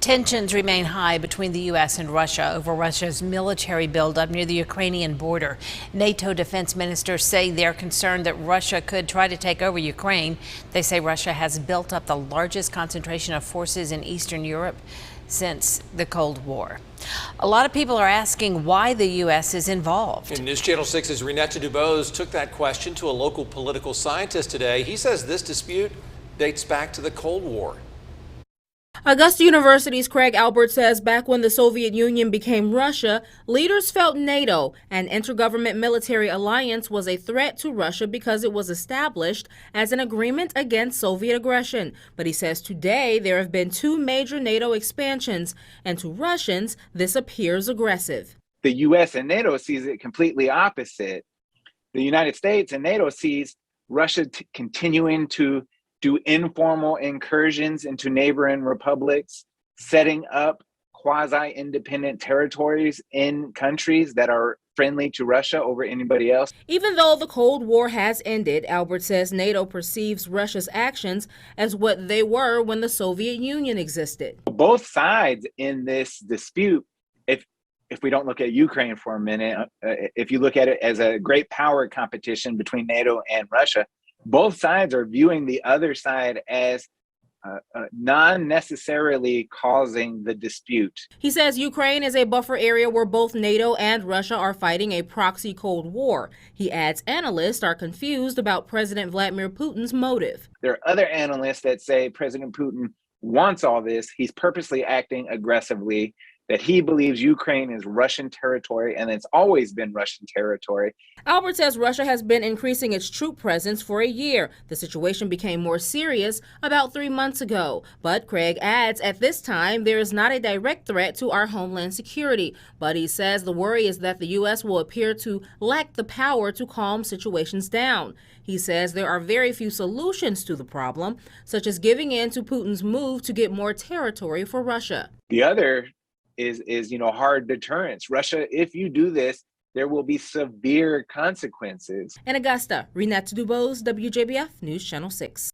Tensions remain high between the U.S. and Russia over Russia's military buildup near the Ukrainian border. NATO defense ministers say they're concerned that Russia could try to take over Ukraine. They say Russia has built up the largest concentration of forces in Eastern Europe since the Cold War. A lot of people are asking why the U.S. is involved. And News Channel 6's Renetta Dubose took that question to a local political scientist today. He says this dispute dates back to the Cold War. Augusta University's Craig Albert says back when the Soviet Union became Russia, leaders felt NATO, an intergovernment military alliance, was a threat to Russia because it was established as an agreement against Soviet aggression. But he says today there have been two major NATO expansions, and to Russians, this appears aggressive. The U.S. and NATO sees it completely opposite. The United States and NATO sees Russia continuing to do informal incursions into neighboring republics, setting up quasi-independent territories in countries that are friendly to Russia over anybody else. Even though the Cold War has ended, Albert says NATO perceives Russia's actions as what they were when the Soviet Union existed. Both sides in this dispute, if we don't look at Ukraine for a minute, if you look at it as a great power competition between NATO and Russia, both sides are viewing the other side as non-necessarily causing the dispute. He says Ukraine is a buffer area where both NATO and Russia are fighting a proxy Cold War. He adds analysts are confused about President Vladimir Putin's motive. There are other analysts that say President Putin wants all this. He's purposely acting aggressively, that he believes Ukraine is Russian territory and it's always been Russian territory. Albert says Russia has been increasing its troop presence for a year. The situation became more serious about 3 months ago. But Craig adds at this time there is not a direct threat to our homeland security. But he says the worry is that the U.S. will appear to lack the power to calm situations down. He says there are very few solutions to the problem, such as giving in to Putin's move to get more territory for Russia. The other is hard deterrence. Russia, if you do this, there will be severe consequences. In Augusta, Renetta Dubose, WJBF News Channel 6.